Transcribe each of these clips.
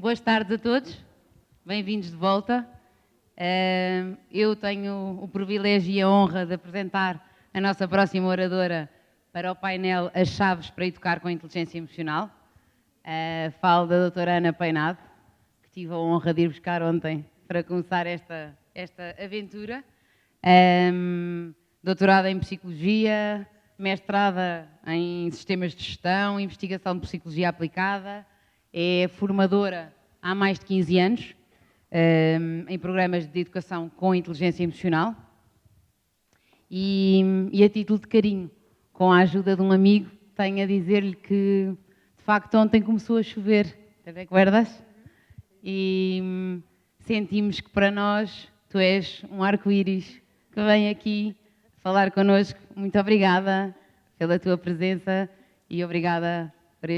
Boas tardes a todos, bem-vindos de volta. Eu tenho o privilégio e a honra de apresentar a nossa próxima oradora para o painel As Chaves para Educar com Inteligência Emocional. Falo da doutora Ana Peinado, que tive a honra de ir buscar ontem para começar esta aventura. Doutorada em Psicologia, mestrada em Sistemas de Gestão, Investigação de Psicologia Aplicada, é formadora há mais de 15 anos em programas de educação com inteligência emocional e a título de carinho, com a ajuda de um amigo, tenho a dizer-lhe que de facto ontem começou a chover, ¿te recuerdas? E sentimos que para nós tu és um arco-íris que vem aqui falar connosco. Muito obrigada pela tua presença y obrigada por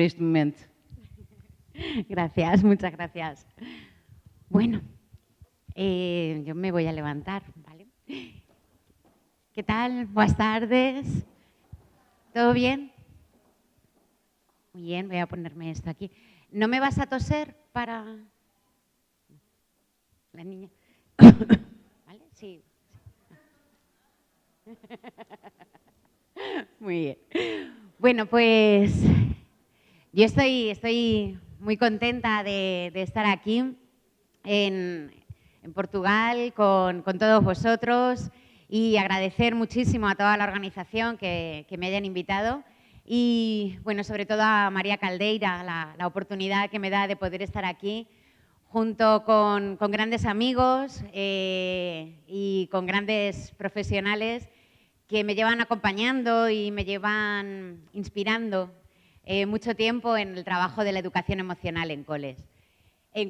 este momento. Gracias, muchas gracias. Bueno, yo me voy a levantar, ¿vale? ¿Qué tal? Buenas tardes. ¿Todo bien? Muy bien, voy a ponerme esto aquí. ¿No me vas a toser para la niña? ¿Vale? Sí. Muy bien. Bueno, pues yo estoy muy contenta de estar aquí en Portugal con todos vosotros y agradecer muchísimo a toda la organización que me hayan invitado y, bueno, sobre todo a María Caldeira, la oportunidad que me da de poder estar aquí junto con grandes amigos y con grandes profesionales que me llevan acompañando y me llevan inspirando mucho tiempo en el trabajo de la educación emocional en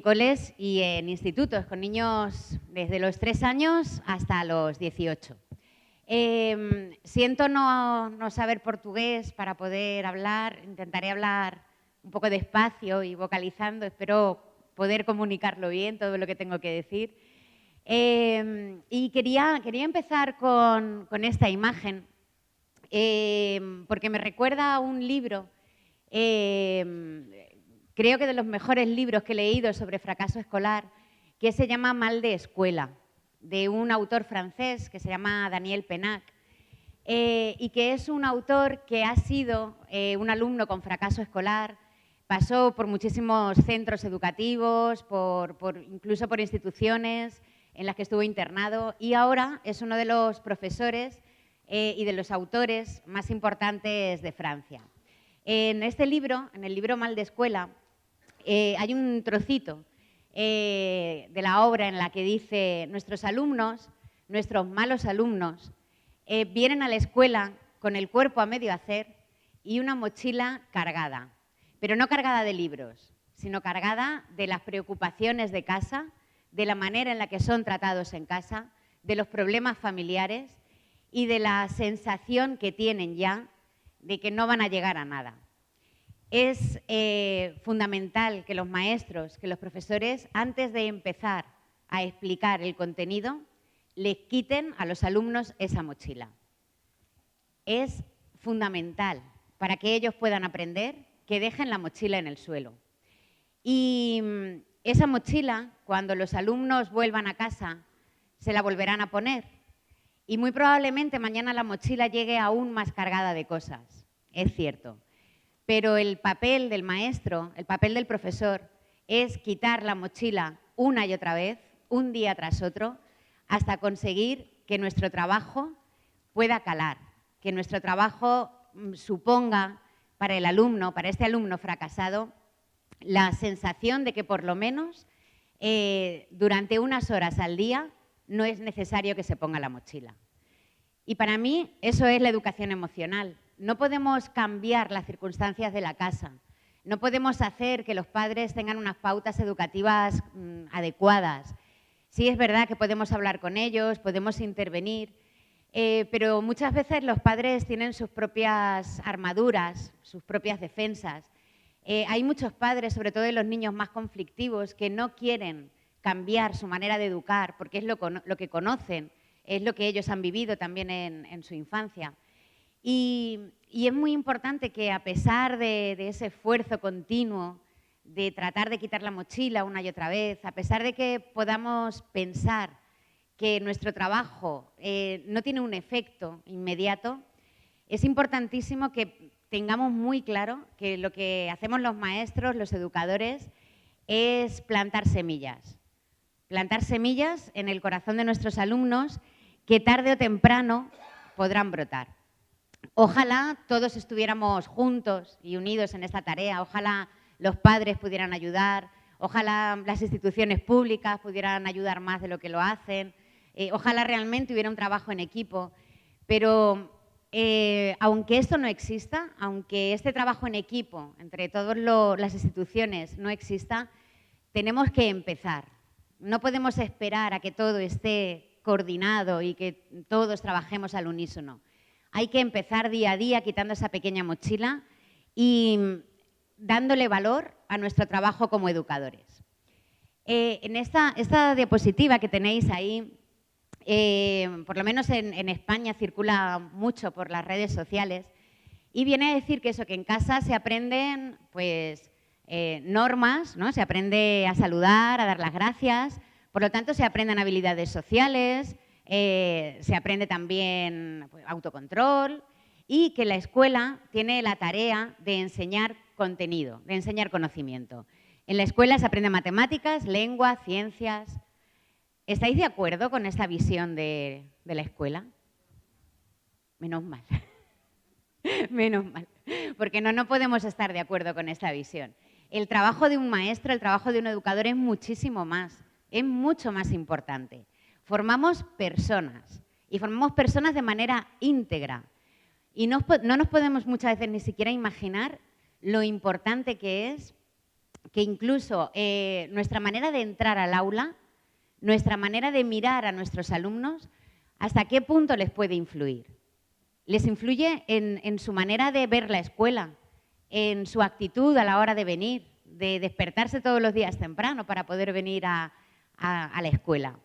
coles y en institutos, con niños desde los 3 años hasta los 18. Siento no saber portugués para poder hablar, intentaré hablar un poco despacio y vocalizando, espero poder comunicarlo bien, todo lo que tengo que decir. Y quería empezar con esta imagen, porque me recuerda a un libro, creo que de los mejores libros que he leído sobre fracaso escolar, que se llama Mal de Escuela, de un autor francés que se llama Daniel Pénac, y que es un autor que ha sido un alumno con fracaso escolar, pasó por muchísimos centros educativos, incluso por instituciones en las que estuvo internado y ahora es uno de los profesores y de los autores más importantes de Francia. En este libro, en el libro Mal de Escuela, hay un trocito de la obra en la que dice: nuestros alumnos, nuestros malos alumnos, vienen a la escuela con el cuerpo a medio hacer y una mochila cargada, pero no cargada de libros, sino cargada de las preocupaciones de casa, de la manera en la que son tratados en casa, de los problemas familiares y de la sensación que tienen ya de que no van a llegar a nada. Es fundamental que los maestros, que los profesores, antes de empezar a explicar el contenido, les quiten a los alumnos esa mochila. Es fundamental para que ellos puedan aprender que dejen la mochila en el suelo. Y esa mochila, cuando los alumnos vuelvan a casa, se la volverán a poner. Y muy probablemente mañana la mochila llegue aún más cargada de cosas, es cierto. Pero el papel del maestro, el papel del profesor, es quitar la mochila una y otra vez, un día tras otro, hasta conseguir que nuestro trabajo pueda calar, que nuestro trabajo suponga para el alumno, para este alumno fracasado, la sensación de que por lo menos durante unas horas al día no es necesario que se ponga la mochila. Y para mí eso es la educación emocional. No podemos cambiar las circunstancias de la casa, no podemos hacer que los padres tengan unas pautas educativas adecuadas. Sí es verdad que podemos hablar con ellos, podemos intervenir, pero muchas veces los padres tienen sus propias armaduras, sus propias defensas. Hay muchos padres, sobre todo de los niños más conflictivos, que no quieren cambiar su manera de educar porque es lo que conocen, es lo que ellos han vivido también en su infancia. Y es muy importante que a pesar de ese esfuerzo continuo de tratar de quitar la mochila una y otra vez, a pesar de que podamos pensar que nuestro trabajo no tiene un efecto inmediato, es importantísimo que tengamos muy claro que lo que hacemos los maestros, los educadores, es plantar semillas. Plantar semillas en el corazón de nuestros alumnos que tarde o temprano podrán brotar. Ojalá todos estuviéramos juntos y unidos en esta tarea, ojalá los padres pudieran ayudar, ojalá las instituciones públicas pudieran ayudar más de lo que lo hacen, ojalá realmente hubiera un trabajo en equipo, pero aunque esto no exista, aunque este trabajo en equipo entre todas las instituciones no exista, tenemos que empezar. No podemos esperar a que todo esté coordinado y que todos trabajemos al unísono. Hay que empezar día a día quitando esa pequeña mochila y dándole valor a nuestro trabajo como educadores. En esta diapositiva que tenéis ahí, por lo menos en España circula mucho por las redes sociales y viene a decir que eso, que en casa se aprenden pues, normas, ¿no? Se aprende a saludar, a dar las gracias, por lo tanto se aprenden habilidades sociales, se aprende también pues, autocontrol y que la escuela tiene la tarea de enseñar contenido, de enseñar conocimiento. En la escuela se aprende matemáticas, lengua, ciencias. ¿Estáis de acuerdo con esta visión de la escuela? Menos mal. Menos mal. Porque no podemos estar de acuerdo con esta visión. El trabajo de un maestro, el trabajo de un educador es muchísimo más, es mucho más importante. Formamos personas y formamos personas de manera íntegra. Y no nos podemos muchas veces ni siquiera imaginar lo importante que es que incluso nuestra manera de entrar al aula, nuestra manera de mirar a nuestros alumnos, hasta qué punto les puede influir. Les influye en su manera de ver la escuela, en su actitud a la hora de venir, de despertarse todos los días temprano para poder venir a la escuela.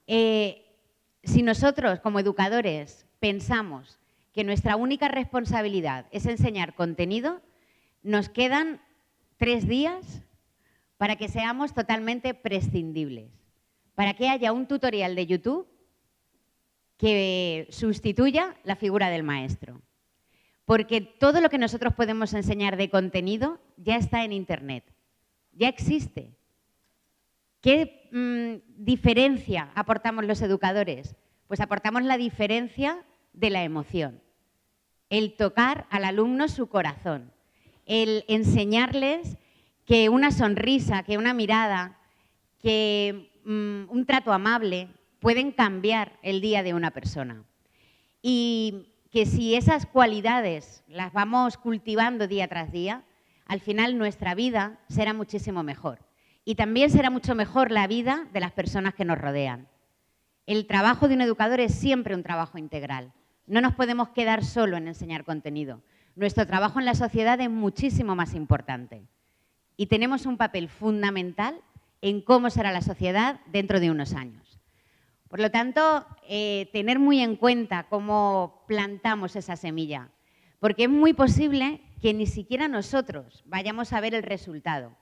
Si nosotros, como educadores, pensamos que nuestra única responsabilidad es enseñar contenido, nos quedan 3 días para que seamos totalmente prescindibles, para que haya un tutorial de YouTube que sustituya la figura del maestro. Porque todo lo que nosotros podemos enseñar de contenido ya está en Internet, ya existe. ¿Qué diferencia aportamos los educadores? Pues aportamos la diferencia de la emoción, el tocar al alumno su corazón, el enseñarles que una sonrisa, que una mirada, que un trato amable pueden cambiar el día de una persona. Y que si esas cualidades las vamos cultivando día tras día, al final nuestra vida será muchísimo mejor. Y también será mucho mejor la vida de las personas que nos rodean. El trabajo de un educador es siempre un trabajo integral. No nos podemos quedar solo en enseñar contenido. Nuestro trabajo en la sociedad es muchísimo más importante. Y tenemos un papel fundamental en cómo será la sociedad dentro de unos años. Por lo tanto, tener muy en cuenta cómo plantamos esa semilla, porque es muy posible que ni siquiera nosotros vayamos a ver el resultado.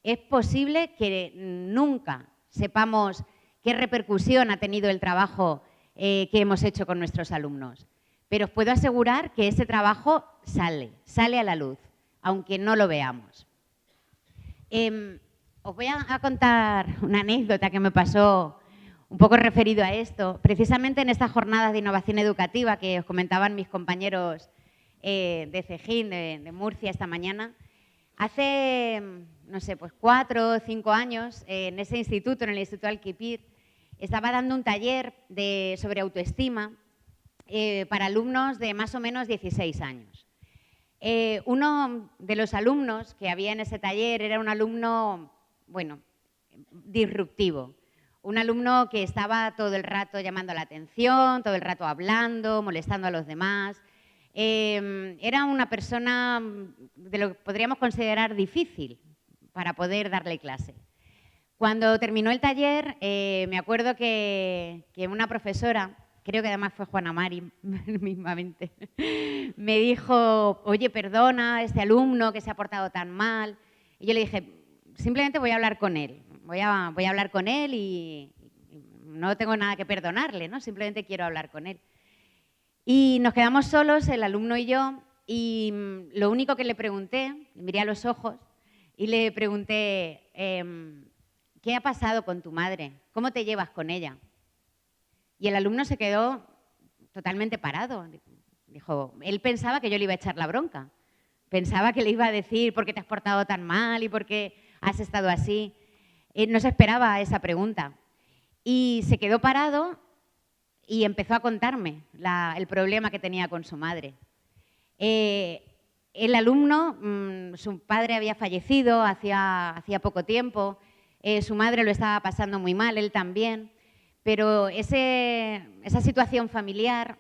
Es posible que nunca sepamos qué repercusión ha tenido el trabajo que hemos hecho con nuestros alumnos, pero os puedo asegurar que ese trabajo sale a la luz, aunque no lo veamos. Os voy a contar una anécdota que me pasó un poco referido a esto, precisamente en estas jornadas de innovación educativa que os comentaban mis compañeros de Cejín, de Murcia, esta mañana. Hace, no sé, pues 4 o 5 años, en ese instituto, en el Instituto Alquipir, estaba dando un taller sobre autoestima para alumnos de más o menos 16 años. Uno de los alumnos que había en ese taller era un alumno, bueno, disruptivo. Un alumno que estaba todo el rato llamando la atención, todo el rato hablando, molestando a los demás. Era una persona de lo que podríamos considerar difícil para poder darle clase. Cuando terminó el taller, me acuerdo que una profesora, creo que además fue Juana Mari mismamente, me dijo, oye, perdona a este alumno que se ha portado tan mal, Y yo le dije, simplemente voy a hablar con él, voy a hablar con él y no tengo nada que perdonarle, ¿no? Simplemente quiero hablar con él. Y nos quedamos solos, el alumno y yo, y lo único que le pregunté, le miré a los ojos y le pregunté, ¿qué ha pasado con tu madre? ¿Cómo te llevas con ella? Y el alumno se quedó totalmente parado. Dijo, él pensaba que yo le iba a echar la bronca. Pensaba que le iba a decir por qué te has portado tan mal y por qué has estado así. No se esperaba esa pregunta. Y se quedó parado y empezó a contarme el problema que tenía con su madre. El alumno, su padre había fallecido hacía poco tiempo, su madre lo estaba pasando muy mal, él también, pero esa situación familiar,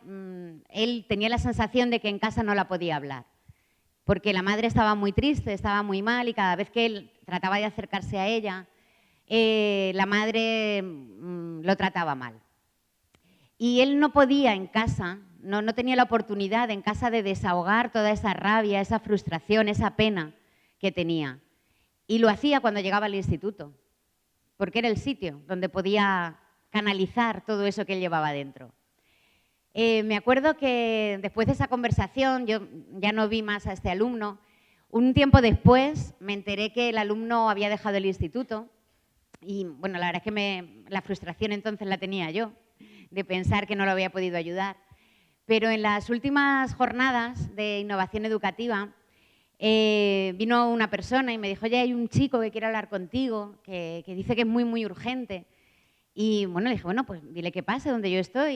él tenía la sensación de que en casa no la podía hablar, porque la madre estaba muy triste, estaba muy mal y cada vez que él trataba de acercarse a ella, la madre lo trataba mal. Y él no podía en casa, no tenía la oportunidad en casa de desahogar toda esa rabia, esa frustración, esa pena que tenía. Y lo hacía cuando llegaba al instituto, porque era el sitio donde podía canalizar todo eso que él llevaba dentro. Me acuerdo que después de esa conversación, yo ya no vi más a este alumno. Un tiempo después me enteré que el alumno había dejado el instituto y, bueno, la verdad es que la frustración entonces la tenía yo, de pensar que no lo había podido ayudar. Pero en las últimas jornadas de innovación educativa vino una persona y me dijo, oye, hay un chico que quiere hablar contigo, que dice que es muy, muy urgente. Y bueno, le dije, bueno, pues dile que pase donde yo estoy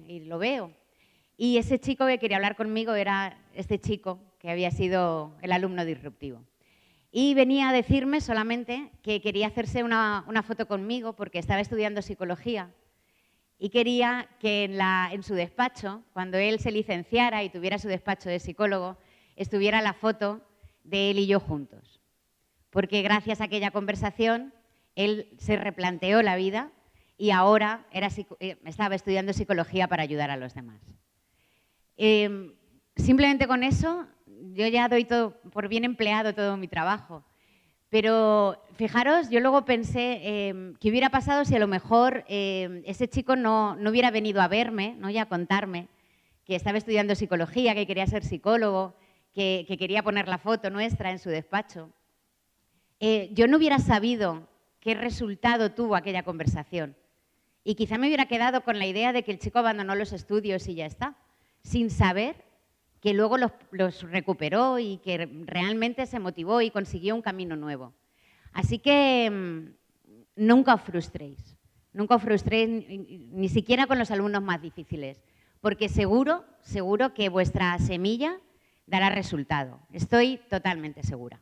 y lo veo. Y ese chico que quería hablar conmigo era este chico que había sido el alumno disruptivo. Y venía a decirme solamente que quería hacerse una foto conmigo porque estaba estudiando psicología y quería que en su despacho, cuando él se licenciara y tuviera su despacho de psicólogo, estuviera la foto de él y yo juntos. Porque gracias a aquella conversación, él se replanteó la vida y ahora estaba estudiando psicología para ayudar a los demás. Simplemente con eso, yo ya doy por bien empleado todo mi trabajo. Pero fijaros, yo luego pensé qué hubiera pasado si a lo mejor ese chico no hubiera venido a verme, ¿no? Y a contarme que estaba estudiando psicología, que quería ser psicólogo, que quería poner la foto nuestra en su despacho. Yo no hubiera sabido qué resultado tuvo aquella conversación. Y quizá me hubiera quedado con la idea de que el chico abandonó los estudios y ya está, sin saber que luego los recuperó y que realmente se motivó y consiguió un camino nuevo. Así que nunca os frustréis ni siquiera con los alumnos más difíciles, porque seguro que vuestra semilla dará resultado. Estoy totalmente segura.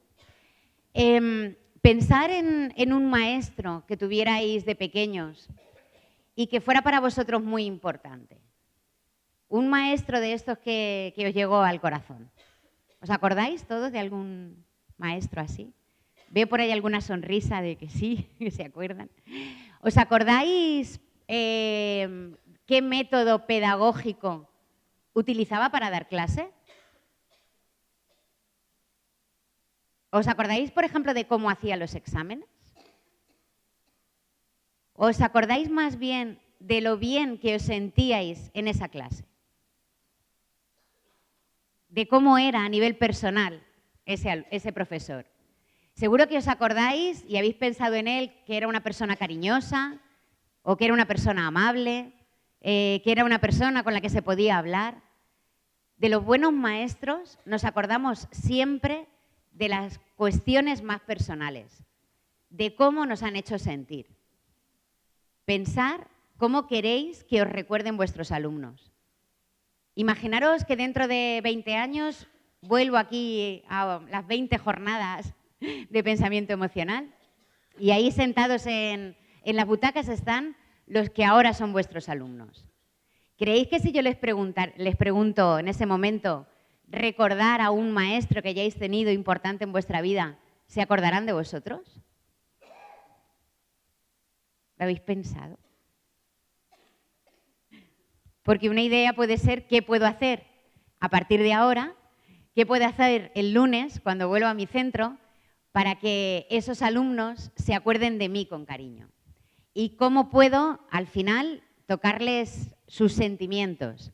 Pensar en un maestro que tuvierais de pequeños y que fuera para vosotros muy importante. Un maestro de estos que os llegó al corazón. ¿Os acordáis todos de algún maestro así? Veo por ahí alguna sonrisa de que sí, que se acuerdan. ¿Os acordáis qué método pedagógico utilizaba para dar clase? ¿Os acordáis, por ejemplo, de cómo hacía los exámenes? ¿Os acordáis más bien de lo bien que os sentíais en esa clase? De cómo era a nivel personal ese profesor. Seguro que os acordáis y habéis pensado en él que era una persona cariñosa o que era una persona amable, que era una persona con la que se podía hablar. De los buenos maestros nos acordamos siempre de las cuestiones más personales, de cómo nos han hecho sentir. Pensar cómo queréis que os recuerden vuestros alumnos. Imaginaros que dentro de 20 años vuelvo aquí a las 20 jornadas de pensamiento emocional y ahí sentados en las butacas están los que ahora son vuestros alumnos. ¿Creéis que si yo les pregunto en ese momento recordar a un maestro que hayáis tenido importante en vuestra vida, se acordarán de vosotros? ¿Lo habéis pensado? Porque una idea puede ser qué puedo hacer a partir de ahora, qué puedo hacer el lunes cuando vuelva a mi centro para que esos alumnos se acuerden de mí con cariño. Y cómo puedo, al final, tocarles sus sentimientos,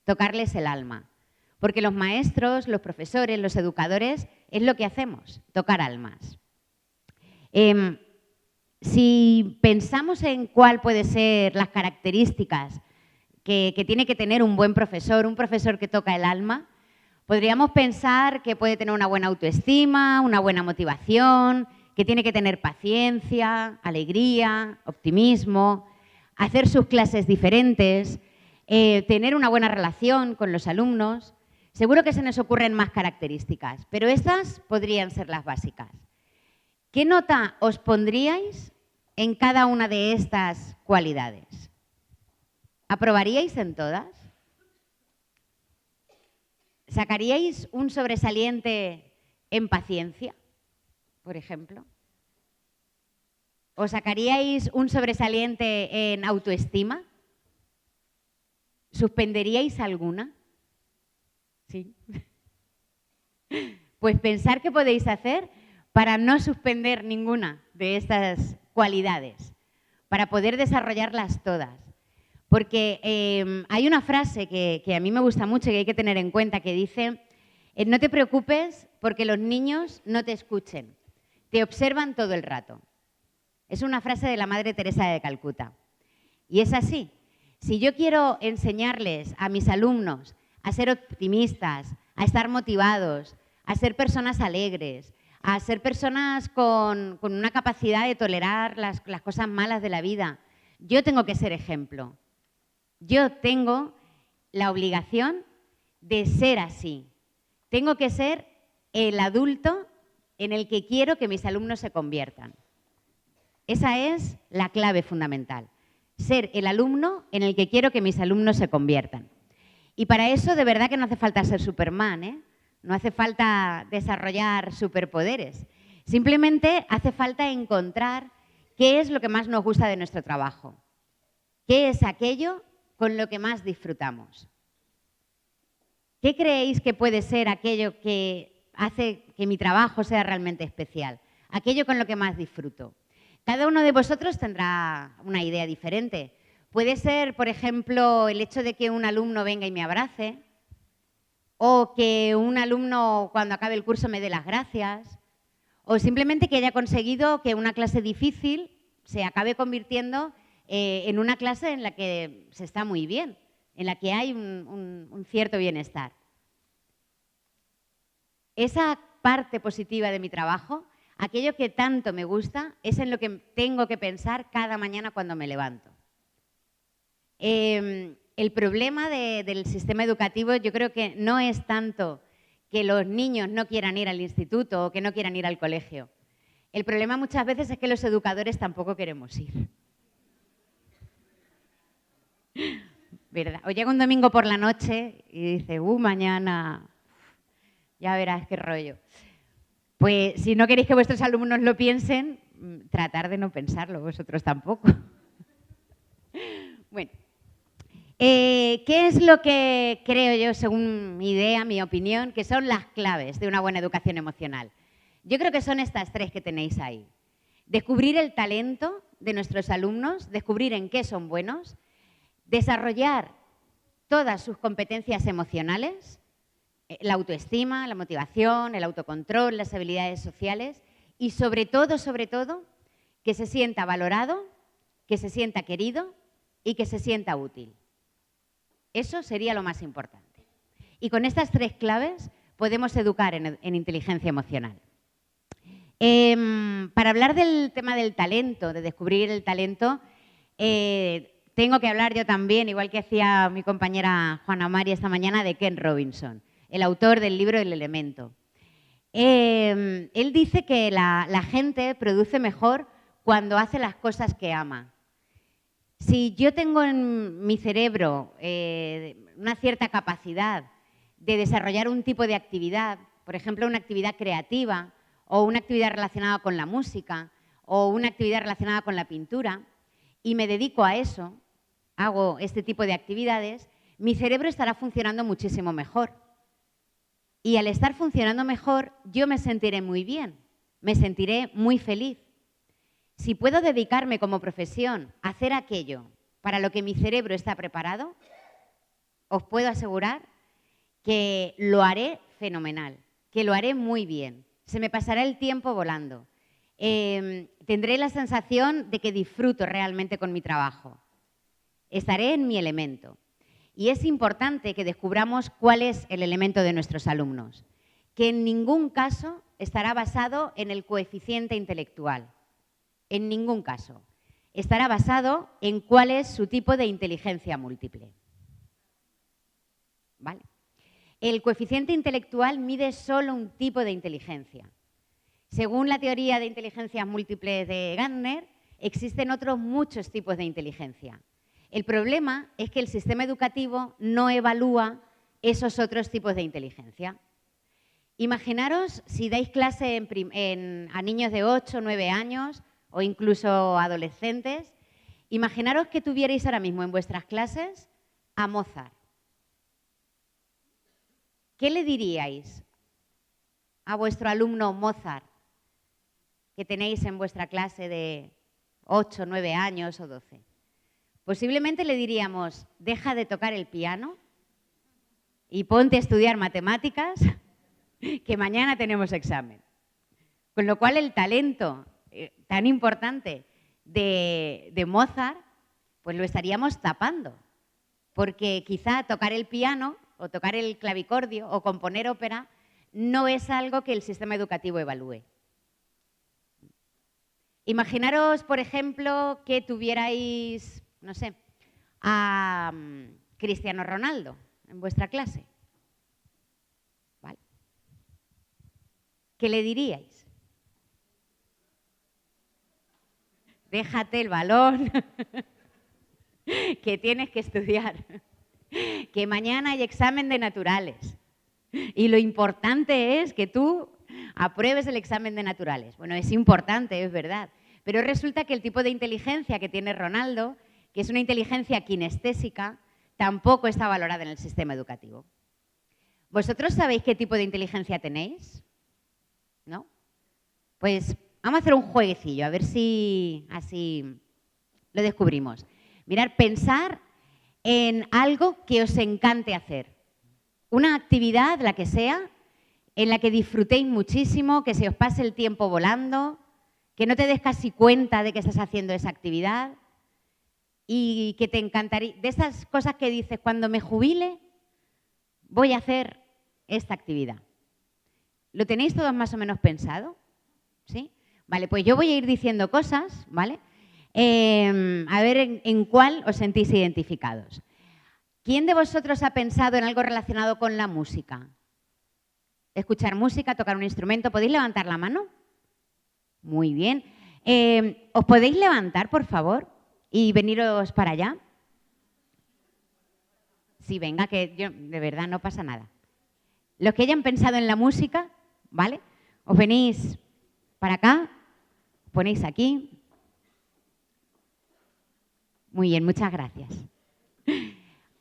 tocarles el alma. Porque los maestros, los profesores, los educadores, es lo que hacemos, tocar almas. Si pensamos en cuál pueden ser las características que tiene que tener un buen profesor, un profesor que toca el alma, podríamos pensar que puede tener una buena autoestima, una buena motivación, que tiene que tener paciencia, alegría, optimismo, hacer sus clases diferentes, tener una buena relación con los alumnos. Seguro que se nos ocurren más características, pero estas podrían ser las básicas. ¿Qué nota os pondríais en cada una de estas cualidades? ¿Aprobaríais en todas? ¿Sacaríais un sobresaliente en paciencia, por ejemplo? ¿O sacaríais un sobresaliente en autoestima? ¿Suspenderíais alguna? Sí. Pues pensar qué podéis hacer para no suspender ninguna de estas cualidades, para poder desarrollarlas todas. Porque hay una frase que a mí me gusta mucho y que hay que tener en cuenta que dice: no te preocupes porque los niños no te escuchen, te observan todo el rato. Es una frase de la Madre Teresa de Calcuta. Y es así. Si yo quiero enseñarles a mis alumnos a ser optimistas, a estar motivados, a ser personas alegres, a ser personas con una capacidad de tolerar las cosas malas de la vida, yo tengo que ser ejemplo. Yo tengo la obligación de ser así. Tengo que ser el adulto en el que quiero que mis alumnos se conviertan. Esa es la clave fundamental. Ser el alumno en el que quiero que mis alumnos se conviertan. Y para eso de verdad que no hace falta ser Superman, ¿eh? No hace falta desarrollar superpoderes. Simplemente hace falta encontrar qué es lo que más nos gusta de nuestro trabajo. ¿Qué es aquello con lo que más disfrutamos? ¿Qué creéis que puede ser aquello que hace que mi trabajo sea realmente especial? Aquello con lo que más disfruto. Cada uno de vosotros tendrá una idea diferente. Puede ser, por ejemplo, el hecho de que un alumno venga y me abrace, o que un alumno cuando acabe el curso me dé las gracias, o simplemente que haya conseguido que una clase difícil se acabe convirtiendo en una clase en la que se está muy bien, en la que hay un cierto bienestar. Esa parte positiva de mi trabajo, aquello que tanto me gusta, es en lo que tengo que pensar cada mañana cuando me levanto. El problema del sistema educativo yo creo que no es tanto que los niños no quieran ir al instituto o que no quieran ir al colegio. El problema muchas veces es que los educadores tampoco queremos ir. ¿Verdad? O llega un domingo por la noche y dice, mañana ya verás qué rollo. Pues si no queréis que vuestros alumnos lo piensen, tratar de no pensarlo vosotros tampoco. Bueno. ¿Qué es lo que creo yo, según mi idea, mi opinión, que son las claves de una buena educación emocional? Yo creo que son estas tres que tenéis ahí. Descubrir el talento de nuestros alumnos, descubrir en qué son buenos, desarrollar todas sus competencias emocionales, la autoestima, la motivación, el autocontrol, las habilidades sociales y sobre todo, que se sienta valorado, que se sienta querido y que se sienta útil. Eso sería lo más importante. Y con estas tres claves podemos educar en inteligencia emocional. Para hablar del tema del talento, de descubrir el talento, tengo que hablar yo también, igual que hacía mi compañera Juana Mari esta mañana, de Ken Robinson, el autor del libro El Elemento. Él dice que la gente produce mejor cuando hace las cosas que ama. Si yo tengo en mi cerebro una cierta capacidad de desarrollar un tipo de actividad, por ejemplo, una actividad creativa o una actividad relacionada con la música o una actividad relacionada con la pintura, y me dedico a eso, hago este tipo de actividades, mi cerebro estará funcionando muchísimo mejor. Y al estar funcionando mejor, yo me sentiré muy bien. me sentiré muy feliz. Si puedo dedicarme como profesión a hacer aquello para lo que mi cerebro está preparado, os puedo asegurar que lo haré fenomenal, que lo haré muy bien. Se me pasará el tiempo volando. Tendré la sensación de que disfruto realmente con mi trabajo. Estaré en mi elemento. Y es importante que descubramos cuál es el elemento de nuestros alumnos, que en ningún caso estará basado en el coeficiente intelectual. En ningún caso. Estará basado en cuál es su tipo de inteligencia múltiple. ¿Vale? El coeficiente intelectual mide solo un tipo de inteligencia. Según la teoría de inteligencias múltiples de Gardner, existen otros muchos tipos de inteligencia. El problema es que el sistema educativo no evalúa esos otros tipos de inteligencia. Imaginaros si dais clase a niños de 8 o 9 años o incluso adolescentes, imaginaros que tuvierais ahora mismo en vuestras clases a Mozart. ¿Qué le diríais a vuestro alumno Mozart que tenéis en vuestra clase de 8, 9 años o 12? Posiblemente le diríamos, deja de tocar el piano y ponte a estudiar matemáticas, que mañana tenemos examen. Con lo cual el talento tan importante de Mozart, pues lo estaríamos tapando, porque quizá tocar el piano o tocar el clavicordio o componer ópera no es algo que el sistema educativo evalúe. Imaginaros, por ejemplo, que tuvierais, no sé, a Cristiano Ronaldo en vuestra clase. ¿Vale? ¿Qué le diríais? Déjate el balón, que tienes que estudiar, que mañana hay examen de naturales y lo importante es que tú apruebes el examen de naturales. Bueno, es importante, es verdad, pero resulta que el tipo de inteligencia que tiene Ronaldo, que es una inteligencia kinestésica, tampoco está valorada en el sistema educativo. ¿Vosotros sabéis qué tipo de inteligencia tenéis? ¿No? Pues vamos a hacer un jueguecillo, a ver si así lo descubrimos. Mirad, pensar en algo que os encante hacer. Una actividad, la que sea, en la que disfrutéis muchísimo, que se os pase el tiempo volando, que no te des casi cuenta de que estás haciendo esa actividad y que te encantaría, de esas cosas que dices, cuando me jubile, voy a hacer esta actividad. ¿Lo tenéis todos más o menos pensado? ¿Sí? Vale, pues yo voy a ir diciendo cosas, ¿vale? A ver en cuál os sentís identificados. ¿Quién de vosotros ha pensado en algo relacionado con la música? Escuchar música, tocar un instrumento. ¿Podéis levantar la mano? Muy bien. ¿Os podéis levantar, por favor, y veniros para allá? Sí, venga, que yo, de verdad no pasa nada. Los que hayan pensado en la música, ¿vale? Os venís para acá, os ponéis aquí. Muy bien, muchas gracias.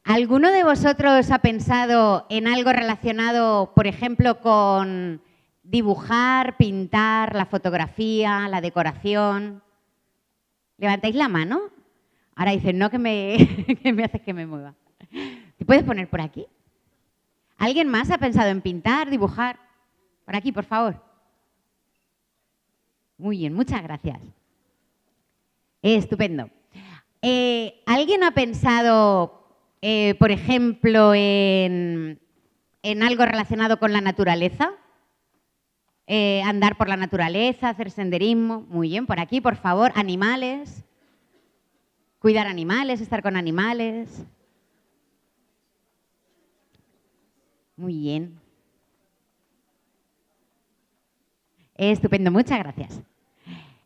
¿Alguno de vosotros ha pensado en algo relacionado, por ejemplo, con dibujar, pintar, la fotografía, la decoración? ¿Levantáis la mano? Ahora dicen, no, que me haces que me mueva. ¿Te puedes poner por aquí? ¿Alguien más ha pensado en pintar, dibujar? Por aquí, por favor. Muy bien, muchas gracias. Estupendo. ¿Alguien ha pensado, por ejemplo, en algo relacionado con la naturaleza? Andar por la naturaleza, hacer senderismo. Muy bien, por aquí, por favor. Animales. Cuidar animales, estar con animales. Muy bien. Estupendo, muchas gracias.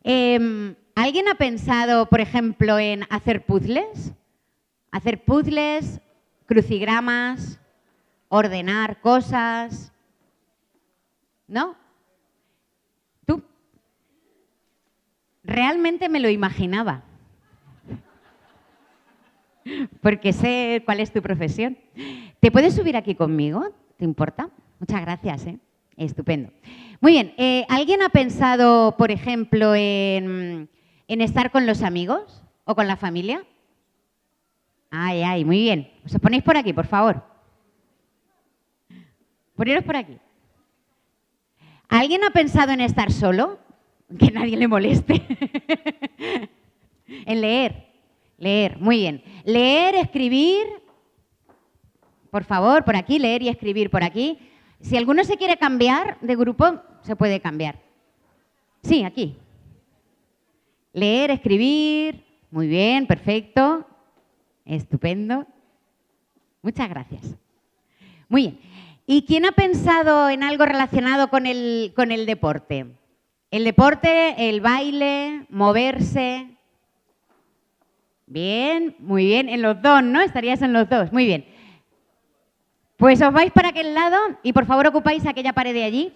¿Alguien ha pensado, por ejemplo, en hacer puzzles? Hacer puzzles, crucigramas, ordenar cosas. ¿No? ¿Tú? Realmente me lo imaginaba. Porque sé cuál es tu profesión. ¿Te puedes subir aquí conmigo? ¿Te importa? Muchas gracias, ¿eh? Estupendo. Muy bien. ¿Alguien ha pensado, por ejemplo, en estar con los amigos o con la familia? Ay, ay, muy bien. ¿Os ponéis por aquí, por favor? Poneros por aquí. ¿Alguien ha pensado en estar solo? Que nadie le moleste. En leer. Leer, muy bien. Leer, escribir. Por favor, por aquí, leer y escribir por aquí. Si alguno se quiere cambiar de grupo, se puede cambiar. Sí, aquí. Leer, escribir. Muy bien, perfecto. Estupendo. Muchas gracias. Muy bien. ¿Y quién ha pensado en algo relacionado con el deporte? El deporte, el baile, moverse. Bien, muy bien. En los dos, ¿no? Estarías en los dos. Muy bien. Pues os vais para aquel lado y por favor ocupáis aquella pared de allí.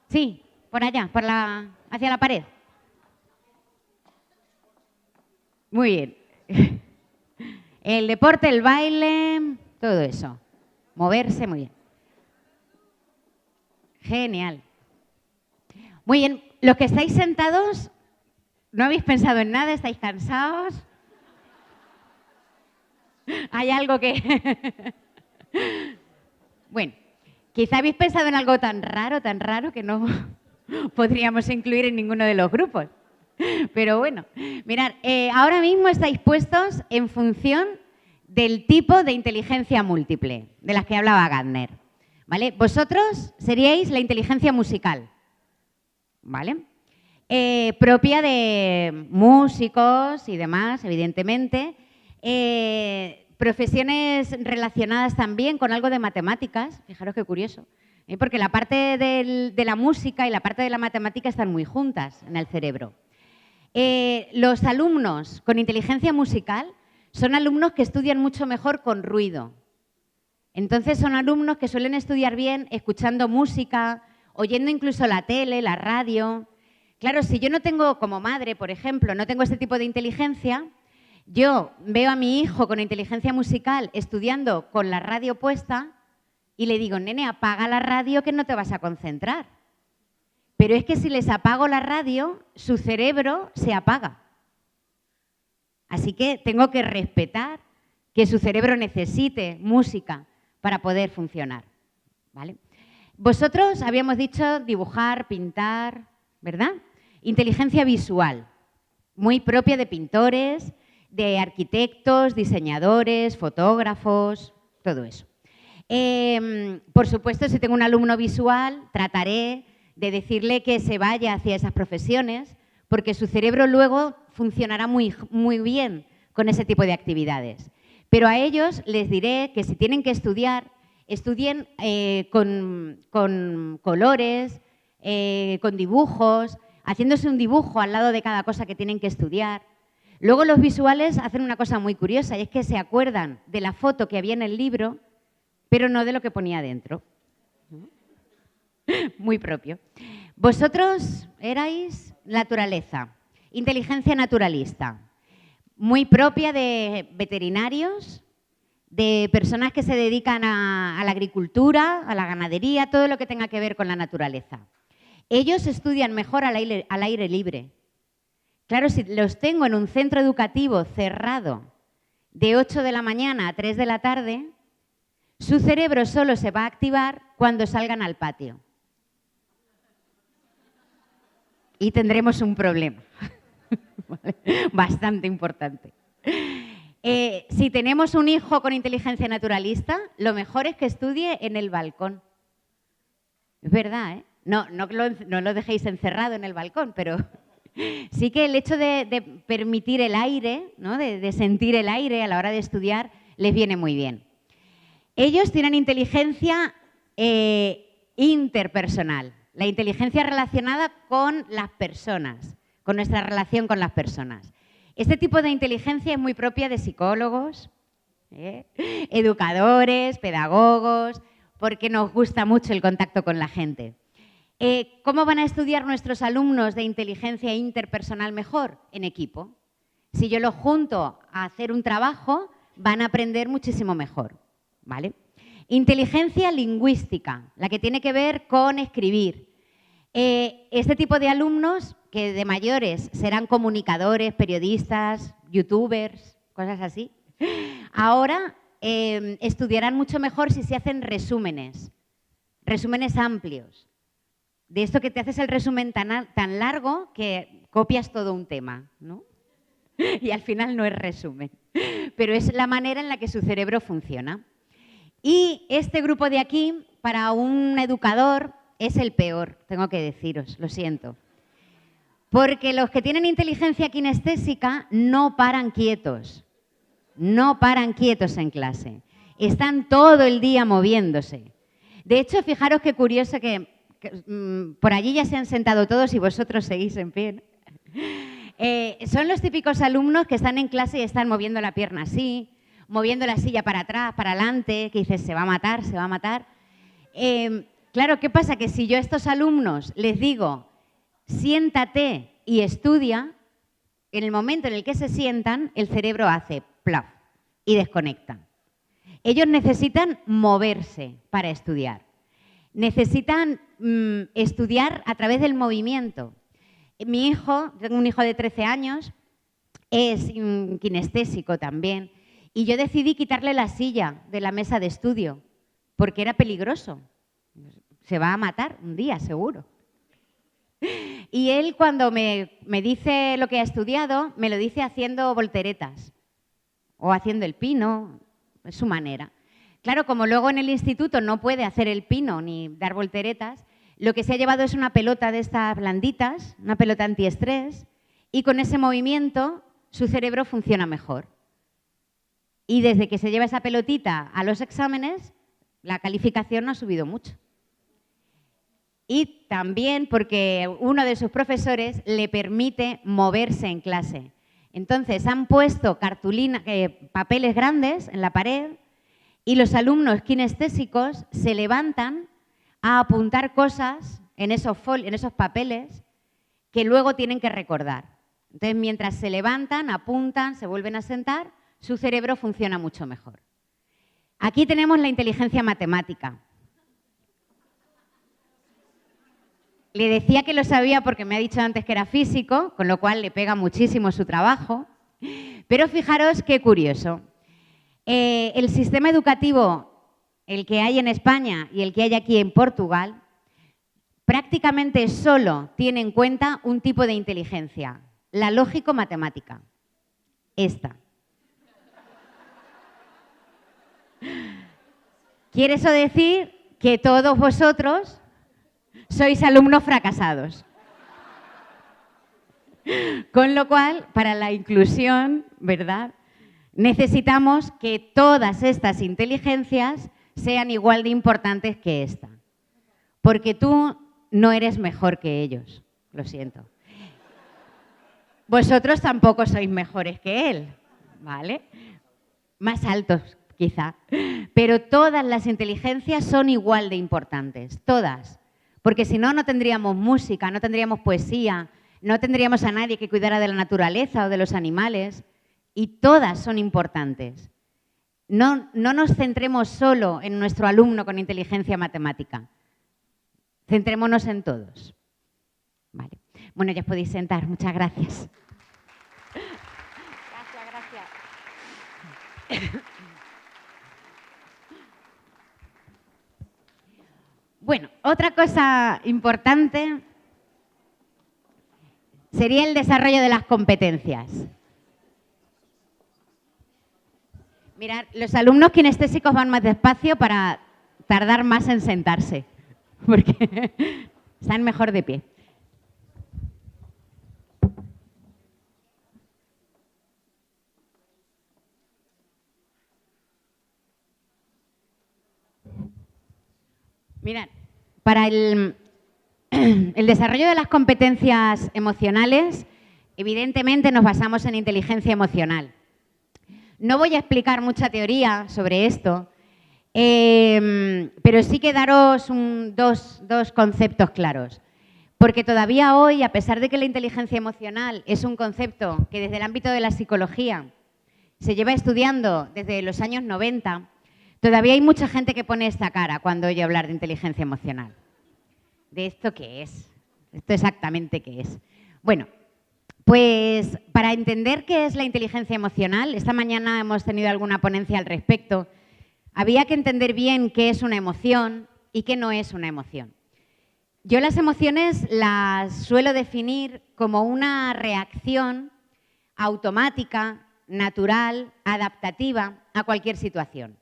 Sí, por allá, hacia la pared. Muy bien. El deporte, el baile, todo eso. Moverse, muy bien. Genial. Muy bien. Los que estáis sentados, ¿no habéis pensado en nada? ¿Estáis cansados? ¿Hay algo que...? Bueno, quizá habéis pensado en algo tan raro que no podríamos incluir en ninguno de los grupos. Pero bueno, mirad, ahora mismo estáis puestos en función del tipo de inteligencia múltiple, de las que hablaba Gardner, ¿vale? Vosotros seríais la inteligencia musical, ¿vale? Propia de músicos y demás, evidentemente. Profesiones relacionadas también con algo de matemáticas, fijaros qué curioso, porque la parte de la música y la parte de la matemática están muy juntas en el cerebro. Los alumnos con inteligencia musical son alumnos que estudian mucho mejor con ruido. Entonces son alumnos que suelen estudiar bien escuchando música, oyendo incluso la tele, la radio. Claro, si yo no tengo, como madre, por ejemplo, no tengo este tipo de inteligencia, yo veo a mi hijo con inteligencia musical estudiando con la radio puesta y le digo, nene, apaga la radio que no te vas a concentrar. Pero es que si les apago la radio, su cerebro se apaga. Así que tengo que respetar que su cerebro necesite música para poder funcionar, ¿vale? Vosotros habíamos dicho dibujar, pintar, ¿verdad? Inteligencia visual, muy propia de pintores, de arquitectos, diseñadores, fotógrafos, todo eso. Por supuesto, si tengo un alumno visual, trataré de decirle que se vaya hacia esas profesiones, porque su cerebro luego funcionará muy bien con ese tipo de actividades. Pero a ellos les diré que si tienen que estudiar, estudien con colores, con dibujos, haciéndose un dibujo al lado de cada cosa que tienen que estudiar. Luego los visuales hacen una cosa muy curiosa y es que se acuerdan de la foto que había en el libro, pero no de lo que ponía dentro. Muy propio. Vosotros erais naturaleza, inteligencia naturalista, muy propia de veterinarios, de personas que se dedican a la agricultura, a la ganadería, todo lo que tenga que ver con la naturaleza. Ellos estudian mejor al aire libre. Claro, si los tengo en un centro educativo cerrado de 8 de la mañana a 3 de la tarde, su cerebro solo se va a activar cuando salgan al patio. Y tendremos un problema bastante importante. Si tenemos un hijo con inteligencia naturalista, lo mejor es que estudie en el balcón. Es verdad, ¿eh? No lo dejéis encerrado en el balcón, pero sí que el hecho de permitir el aire, ¿no? de sentir el aire a la hora de estudiar, les viene muy bien. Ellos tienen inteligencia interpersonal, la inteligencia relacionada con las personas, con nuestra relación con las personas. Este tipo de inteligencia es muy propia de psicólogos, educadores, pedagogos, porque nos gusta mucho el contacto con la gente. ¿Cómo van a estudiar nuestros alumnos de inteligencia interpersonal mejor? En equipo. Si yo los junto a hacer un trabajo, van a aprender muchísimo mejor, ¿vale? Inteligencia lingüística, la que tiene que ver con escribir. Este tipo de alumnos, que de mayores serán comunicadores, periodistas, youtubers, cosas así, ahora estudiarán mucho mejor si se hacen resúmenes amplios. De esto que te haces el resumen tan largo que copias todo un tema, ¿no? Y al final no es resumen, pero es la manera en la que su cerebro funciona. Y este grupo de aquí, para un educador, es el peor, tengo que deciros, lo siento. Porque los que tienen inteligencia kinestésica no paran quietos en clase. Están todo el día moviéndose. De hecho, fijaros qué curioso que por allí ya se han sentado todos y vosotros seguís en pie, ¿no? Son los típicos alumnos que están en clase y están moviendo la pierna así, moviendo la silla para atrás, para adelante, que dices, se va a matar, se va a matar. Claro, ¿qué pasa? Que si yo a estos alumnos les digo, siéntate y estudia, en el momento en el que se sientan, el cerebro hace plaf y desconectan. Ellos necesitan moverse para estudiar. Necesitan estudiar a través del movimiento. Mi hijo, tengo un hijo de 13 años, es kinestésico también, y yo decidí quitarle la silla de la mesa de estudio porque era peligroso. Se va a matar un día, seguro. Y él, cuando me dice lo que ha estudiado, me lo dice haciendo volteretas o haciendo el pino, es su manera. Claro, como luego en el instituto no puede hacer el pino ni dar volteretas, lo que se ha llevado es una pelota de estas blanditas, una pelota antiestrés, y con ese movimiento su cerebro funciona mejor. Y desde que se lleva esa pelotita a los exámenes, la calificación no ha subido mucho. Y también porque uno de sus profesores le permite moverse en clase. Entonces han puesto papeles grandes en la pared y los alumnos kinestésicos se levantan a apuntar cosas en esos papeles que luego tienen que recordar. Entonces, mientras se levantan, apuntan, se vuelven a sentar, su cerebro funciona mucho mejor. Aquí tenemos la inteligencia matemática. Le decía que lo sabía porque me ha dicho antes que era físico, con lo cual le pega muchísimo su trabajo. Pero fijaros qué curioso. El sistema educativo, el que hay en España y el que hay aquí en Portugal, prácticamente solo tiene en cuenta un tipo de inteligencia, la lógico-matemática. Esta. ¿Quiere eso decir que todos vosotros sois alumnos fracasados? Con lo cual, para la inclusión, ¿verdad?, necesitamos que todas estas inteligencias sean igual de importantes que esta. Porque tú no eres mejor que ellos, lo siento. Vosotros tampoco sois mejores que él, ¿vale? Más altos, quizá. Pero todas las inteligencias son igual de importantes, todas. Porque si no, no tendríamos música, no tendríamos poesía, no tendríamos a nadie que cuidara de la naturaleza o de los animales. Y todas son importantes. No nos centremos solo en nuestro alumno con inteligencia matemática. Centrémonos en todos. Vale. Bueno, ya os podéis sentar. Muchas gracias. Gracias. Bueno, otra cosa importante sería el desarrollo de las competencias. Mirad, los alumnos kinestésicos van más despacio para tardar más en sentarse, porque están mejor de pie. Mirad, para el desarrollo de las competencias emocionales, evidentemente nos basamos en inteligencia emocional. No voy a explicar mucha teoría sobre esto, pero sí que daros dos conceptos claros. Porque todavía hoy, a pesar de que la inteligencia emocional es un concepto que desde el ámbito de la psicología se lleva estudiando desde los años 90, Todavía hay mucha gente que pone esta cara cuando oye hablar de inteligencia emocional. ¿De esto qué es? ¿Esto exactamente qué es? Bueno, pues para entender qué es la inteligencia emocional, esta mañana hemos tenido alguna ponencia al respecto, había que entender bien qué es una emoción y qué no es una emoción. Yo las emociones las suelo definir como una reacción automática, natural, adaptativa a cualquier situación.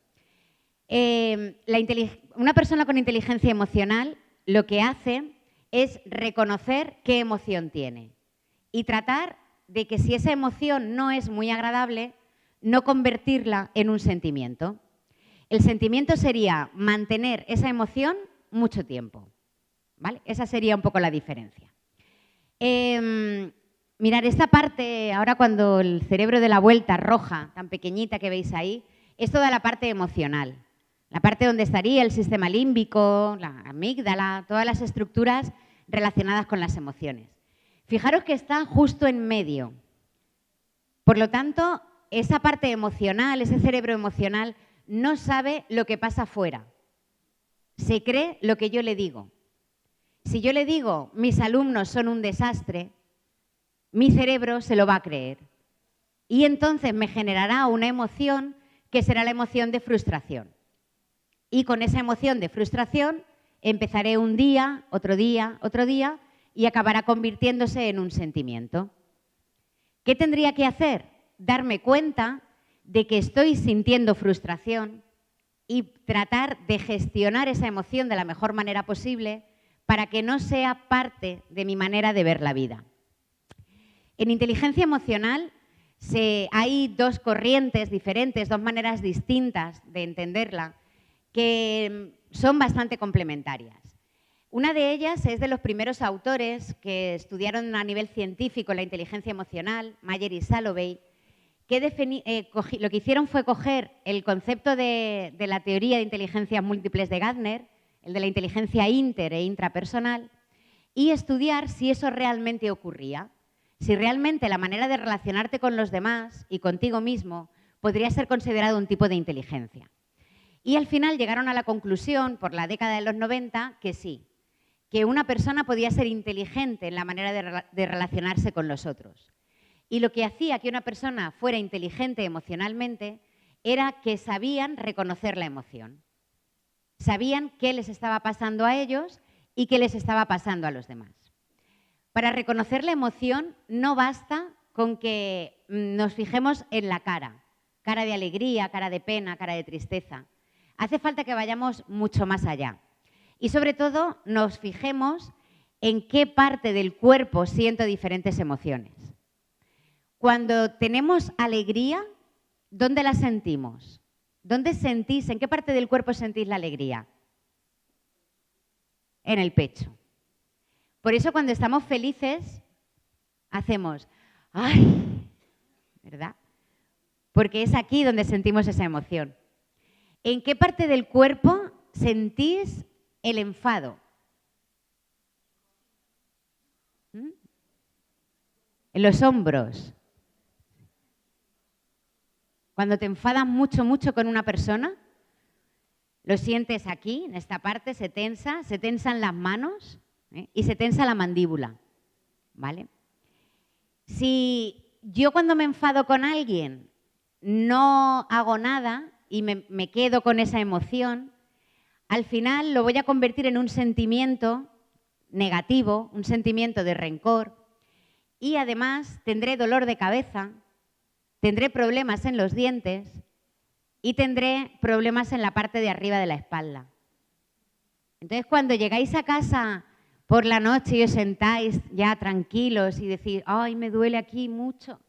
Una persona con inteligencia emocional lo que hace es reconocer qué emoción tiene y tratar de que si esa emoción no es muy agradable, no convertirla en un sentimiento. El sentimiento sería mantener esa emoción mucho tiempo, ¿vale? Esa sería un poco la diferencia. Mirad, esta parte, ahora cuando el cerebro de la vuelta roja, tan pequeñita que veis ahí, es toda la parte emocional. La parte donde estaría el sistema límbico, la amígdala, todas las estructuras relacionadas con las emociones. Fijaros que está justo en medio. Por lo tanto, esa parte emocional, ese cerebro emocional, no sabe lo que pasa afuera. Se cree lo que yo le digo. Si yo le digo, mis alumnos son un desastre, mi cerebro se lo va a creer. Y entonces me generará una emoción que será la emoción de frustración. Y con esa emoción de frustración empezaré un día, otro día y acabará convirtiéndose en un sentimiento. ¿Qué tendría que hacer? Darme cuenta de que estoy sintiendo frustración y tratar de gestionar esa emoción de la mejor manera posible para que no sea parte de mi manera de ver la vida. En inteligencia emocional hay dos corrientes diferentes, dos maneras distintas de entenderla, que son bastante complementarias. Una de ellas es de los primeros autores que estudiaron a nivel científico la inteligencia emocional, Mayer y Salovey, que lo que hicieron fue coger el concepto de la teoría de inteligencias múltiples de Gardner, el de la inteligencia inter e intrapersonal, y estudiar si eso realmente ocurría, si realmente la manera de relacionarte con los demás y contigo mismo podría ser considerado un tipo de inteligencia. Y al final llegaron a la conclusión, por la década de los 90, que sí, que una persona podía ser inteligente en la manera de relacionarse con los otros. Y lo que hacía que una persona fuera inteligente emocionalmente era que sabían reconocer la emoción. Sabían qué les estaba pasando a ellos y qué les estaba pasando a los demás. Para reconocer la emoción no basta con que nos fijemos en la cara de alegría, cara de pena, cara de tristeza. Hace falta que vayamos mucho más allá. Y sobre todo nos fijemos en qué parte del cuerpo siento diferentes emociones. Cuando tenemos alegría, ¿dónde la sentimos? ¿Dónde sentís, en qué parte del cuerpo sentís la alegría? En el pecho. Por eso cuando estamos felices, hacemos ¡ay! ¿Verdad? Porque es aquí donde sentimos esa emoción. ¿En qué parte del cuerpo sentís el enfado? En los hombros. Cuando te enfadas mucho con una persona, lo sientes aquí, en esta parte, se tensan las manos y se tensa la mandíbula, ¿vale? Si yo cuando me enfado con alguien no hago nada y me quedo con esa emoción, al final lo voy a convertir en un sentimiento negativo, un sentimiento de rencor, y además tendré dolor de cabeza, tendré problemas en los dientes y tendré problemas en la parte de arriba de la espalda. Entonces, cuando llegáis a casa por la noche y os sentáis ya tranquilos y decís, ¡ay, me duele aquí mucho!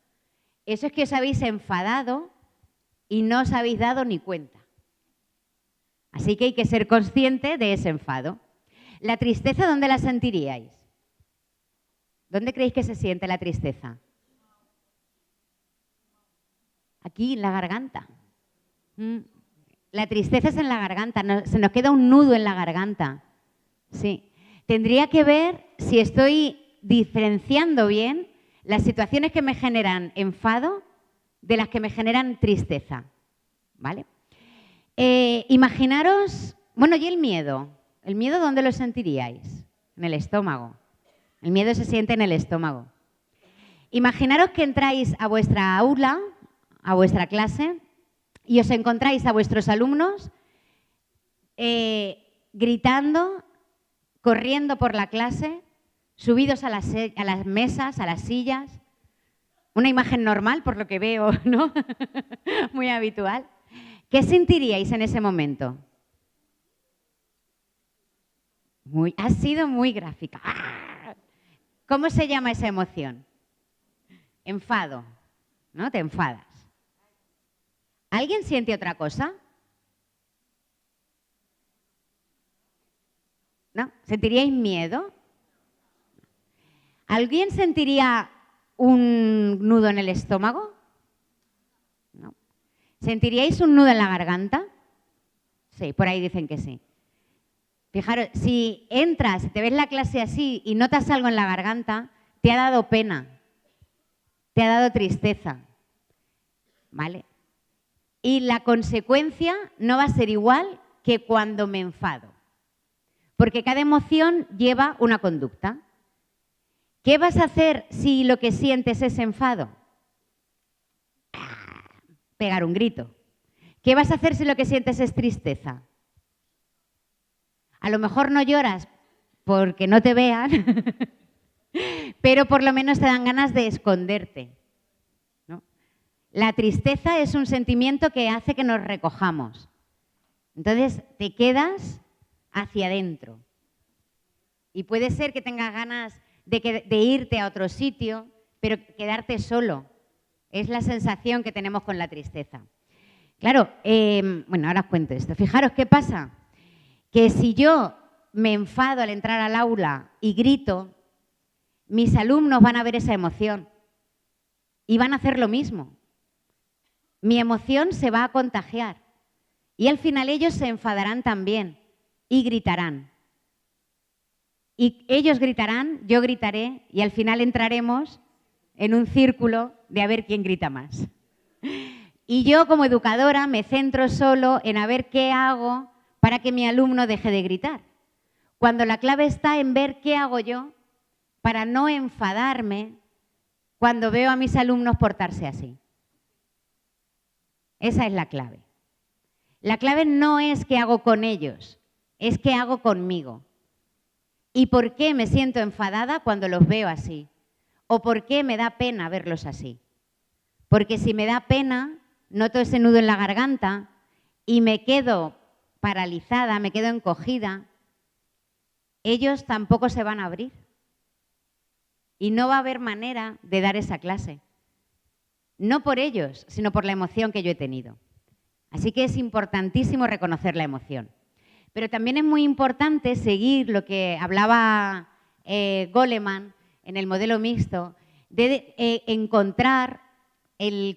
Eso es que os habéis enfadado y no os habéis dado ni cuenta. Así que hay que ser consciente de ese enfado. ¿La tristeza dónde la sentiríais? ¿Dónde creéis que se siente la tristeza? Aquí, en la garganta. La tristeza es en la garganta, se nos queda un nudo en la garganta. Sí. Tendría que ver si estoy diferenciando bien las situaciones que me generan enfado de las que me generan tristeza, ¿vale? Imaginaros, bueno, ¿y el miedo? ¿El miedo dónde lo sentiríais? En el estómago. El miedo se siente en el estómago. Imaginaros que entráis a vuestra aula, a vuestra clase, y os encontráis a vuestros alumnos gritando, corriendo por la clase, subidos a las mesas, a las sillas. Una imagen normal, por lo que veo, ¿no? Muy habitual. ¿Qué sentiríais en ese momento? Ha sido muy gráfica. ¿Cómo se llama esa emoción? Enfado, ¿no? Te enfadas. ¿Alguien siente otra cosa? ¿No? ¿Sentiríais miedo? ¿Alguien sentiría un nudo en el estómago? ¿No? ¿Sentiríais un nudo en la garganta? Sí, por ahí dicen que sí. Fijaros, si entras, te ves la clase así y notas algo en la garganta, te ha dado pena, te ha dado tristeza, ¿vale? Y la consecuencia no va a ser igual que cuando me enfado, porque cada emoción lleva una conducta. ¿Qué vas a hacer si lo que sientes es enfado? Pegar un grito. ¿Qué vas a hacer si lo que sientes es tristeza? A lo mejor no lloras porque no te vean, pero por lo menos te dan ganas de esconderte, ¿no? La tristeza es un sentimiento que hace que nos recojamos. Entonces te quedas hacia adentro. Y puede ser que tengas ganas de irte a otro sitio, pero quedarte solo. Es la sensación que tenemos con la tristeza. Claro, bueno, ahora os cuento esto. Fijaros qué pasa. Que si yo me enfado al entrar al aula y grito, mis alumnos van a ver esa emoción y van a hacer lo mismo. Mi emoción se va a contagiar y al final ellos se enfadarán también y gritarán. Y ellos gritarán, yo gritaré y al final entraremos en un círculo de a ver quién grita más. Y yo como educadora me centro solo en a ver qué hago para que mi alumno deje de gritar. Cuando la clave está en ver qué hago yo para no enfadarme cuando veo a mis alumnos portarse así. Esa es la clave. La clave no es qué hago con ellos, es qué hago conmigo. ¿Y por qué me siento enfadada cuando los veo así? ¿O por qué me da pena verlos así? Porque si me da pena, noto ese nudo en la garganta y me quedo paralizada, me quedo encogida, ellos tampoco se van a abrir. Y no va a haber manera de dar esa clase. No por ellos, sino por la emoción que yo he tenido. Así que es importantísimo reconocer la emoción. Pero también es muy importante seguir lo que hablaba Goleman en el modelo mixto, de encontrar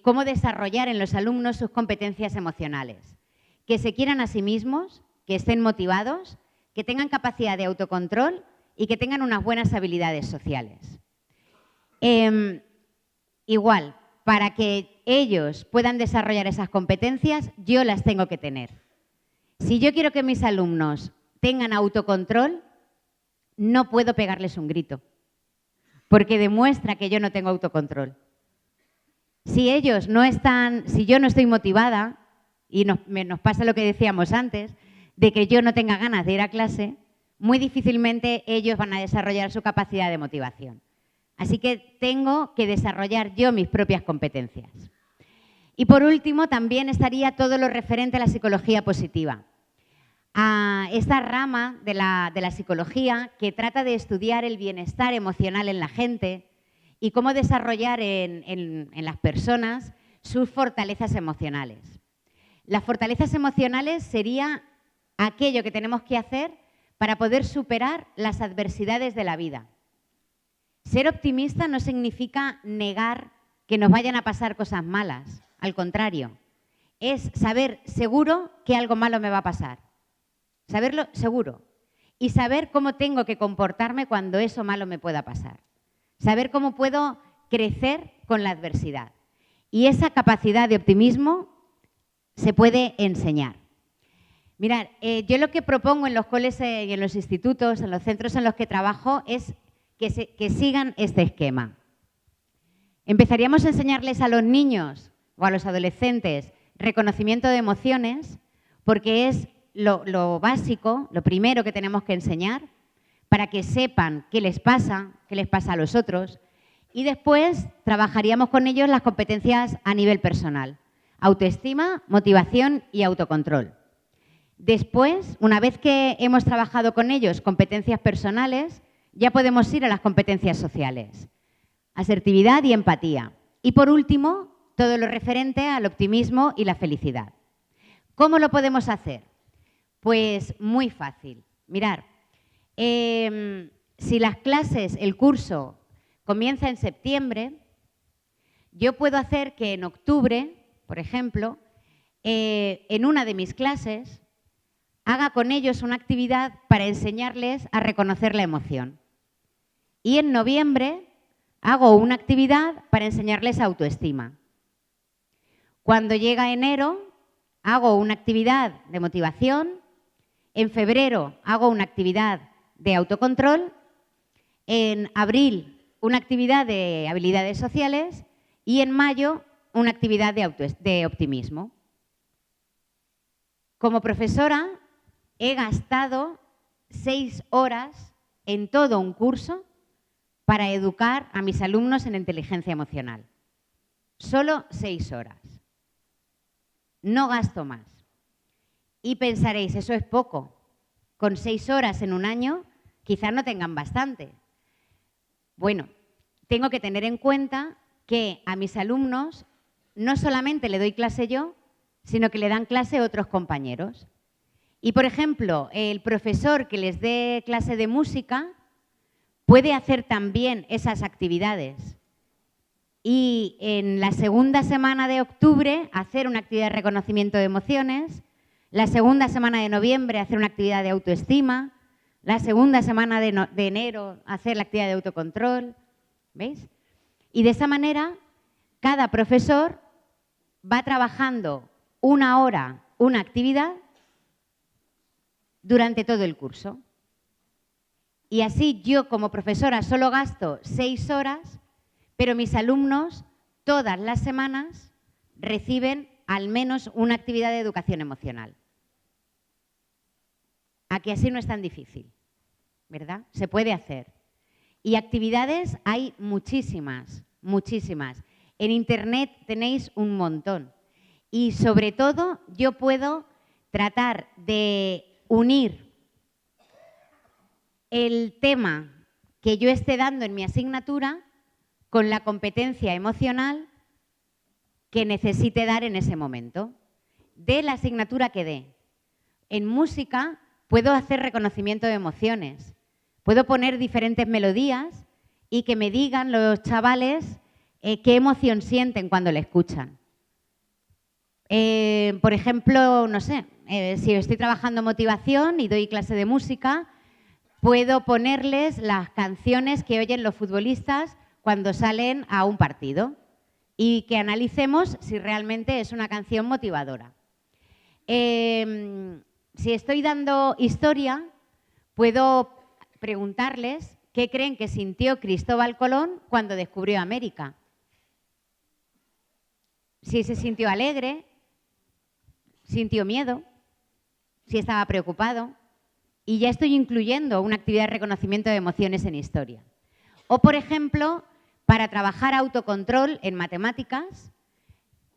cómo desarrollar en los alumnos sus competencias emocionales. Que se quieran a sí mismos, que estén motivados, que tengan capacidad de autocontrol y que tengan unas buenas habilidades sociales. Igual, para que ellos puedan desarrollar esas competencias, yo las tengo que tener. Si yo quiero que mis alumnos tengan autocontrol, no puedo pegarles un grito, porque demuestra que yo no tengo autocontrol. Si ellos no están, si yo no estoy motivada, y nos pasa lo que decíamos antes, de que yo no tenga ganas de ir a clase, muy difícilmente ellos van a desarrollar su capacidad de motivación. Así que tengo que desarrollar yo mis propias competencias. Y por último, también estaría todo lo referente a la psicología positiva. A esta rama de la psicología que trata de estudiar el bienestar emocional en la gente y cómo desarrollar en las personas sus fortalezas emocionales. Las fortalezas emocionales sería aquello que tenemos que hacer para poder superar las adversidades de la vida. Ser optimista no significa negar que nos vayan a pasar cosas malas, al contrario, es saber seguro que algo malo me va a pasar, saberlo seguro y saber cómo tengo que comportarme cuando eso malo me pueda pasar, saber cómo puedo crecer con la adversidad. Y esa capacidad de optimismo se puede enseñar. Mirad, yo lo que propongo en los coles y en los institutos, en los centros en los que trabajo, es que sigan este esquema. Empezaríamos a enseñarles a los niños o a los adolescentes reconocimiento de emociones, porque es lo básico, lo primero que tenemos que enseñar, para que sepan qué les pasa a los otros, y después trabajaríamos con ellos las competencias a nivel personal: autoestima, motivación y autocontrol. Después, una vez que hemos trabajado con ellos competencias personales, ya podemos ir a las competencias sociales: asertividad y empatía. Y por último, todo lo referente al optimismo y la felicidad. ¿Cómo lo podemos hacer? Pues muy fácil. Mirad, si las clases, el curso, comienza en septiembre, yo puedo hacer que en octubre, por ejemplo, en una de mis clases, haga con ellos una actividad para enseñarles a reconocer la emoción. Y en noviembre hago una actividad para enseñarles autoestima. Cuando llega enero, hago una actividad de motivación. En febrero hago una actividad de autocontrol. En abril, una actividad de habilidades sociales. Y en mayo, una actividad de optimismo. Como profesora, he gastado 6 horas en todo un curso para educar a mis alumnos en inteligencia emocional. Solo 6 horas. No gasto más. Y pensaréis, eso es poco. Con 6 horas en un año, quizás no tengan bastante. Bueno, tengo que tener en cuenta que a mis alumnos no solamente le doy clase yo, sino que le dan clase otros compañeros. Y, por ejemplo, el profesor que les dé clase de música puede hacer también esas actividades. Y en la segunda semana de octubre hacer una actividad de reconocimiento de emociones, la segunda semana de noviembre hacer una actividad de autoestima, la segunda semana de enero hacer la actividad de autocontrol, ¿veis? Y de esa manera cada profesor va trabajando 1 hora, una actividad durante todo el curso. Y así yo como profesora solo gasto 6 horas, pero mis alumnos todas las semanas reciben al menos una actividad de educación emocional. A que así no es tan difícil, ¿verdad? Se puede hacer. Y actividades hay muchísimas, muchísimas. En Internet tenéis un montón. Y sobre todo yo puedo tratar de unir el tema que yo esté dando en mi asignatura con la competencia emocional que necesite dar en ese momento, de la asignatura que dé. En música puedo hacer reconocimiento de emociones, puedo poner diferentes melodías y que me digan los chavales qué emoción sienten cuando la escuchan. Por ejemplo, no sé, si estoy trabajando motivación y doy clase de música, puedo ponerles las canciones que oyen los futbolistas cuando salen a un partido y que analicemos si realmente es una canción motivadora. Si estoy dando historia, puedo preguntarles qué creen que sintió Cristóbal Colón cuando descubrió América. Si se sintió alegre, sintió miedo, si estaba preocupado. Y ya estoy incluyendo una actividad de reconocimiento de emociones en historia. O, por ejemplo, para trabajar autocontrol en matemáticas,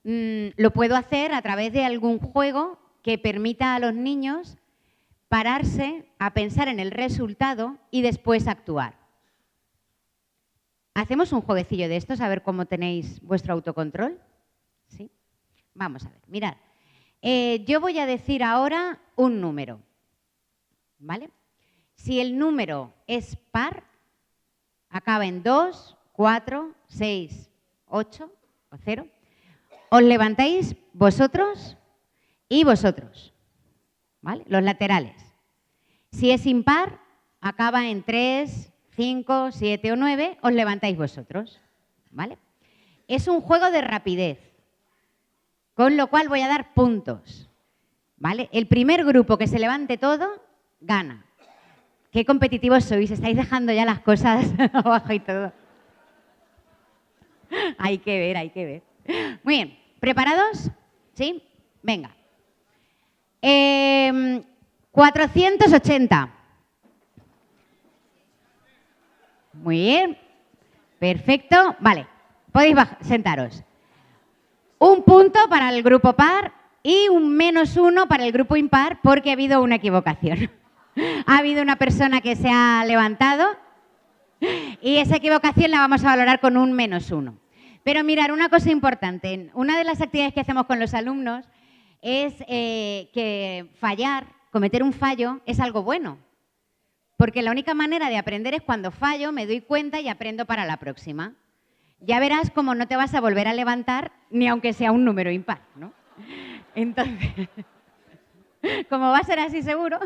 lo puedo hacer a través de algún juego que permita a los niños pararse a pensar en el resultado y después actuar. ¿Hacemos un jueguecillo de estos a ver cómo tenéis vuestro autocontrol? ¿Sí? Vamos a ver, mirad. Yo voy a decir ahora un número, ¿vale? Si el número es par, acaba en 2, 4, 6, 8 o 0, os levantáis vosotros y vosotros, ¿vale? Los laterales. Si es impar, acaba en 3, 5, 7 o 9, os levantáis vosotros, ¿vale? Es un juego de rapidez, con lo cual voy a dar puntos. ¿vale? El primer grupo que se levante todo, gana. Qué competitivos sois, estáis dejando ya las cosas abajo y todo. Hay que ver, hay que ver. Muy bien, ¿preparados? ¿Sí? Venga. 480. Muy bien. Perfecto. Vale, podéis sentaros. Un punto para el grupo par y un -1 para el grupo impar porque ha habido una equivocación. Ha habido una persona que se ha levantado y esa equivocación la vamos a valorar con un -1. Pero mirar, una cosa importante. Una de las actividades que hacemos con los alumnos es que fallar, cometer un fallo, es algo bueno. Porque la única manera de aprender es cuando fallo, me doy cuenta y aprendo para la próxima. Ya verás cómo no te vas a volver a levantar ni aunque sea un número impar, ¿no? Entonces, como va a ser así seguro,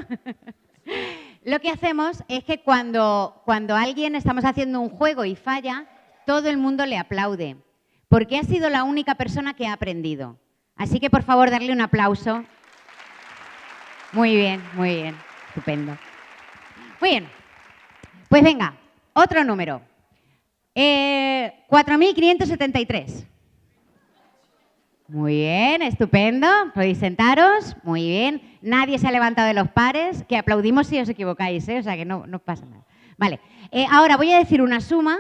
lo que hacemos es que cuando alguien estamos haciendo un juego y falla, todo el mundo le aplaude, porque ha sido la única persona que ha aprendido. Así que, por favor, darle un aplauso. Muy bien, estupendo. Muy bien, pues venga, otro número. 4.573. Muy bien, estupendo. Podéis sentaros. Muy bien. Nadie se ha levantado de los pares, que aplaudimos si os equivocáis, ¿eh? O sea que no pasa nada. Vale, ahora voy a decir una suma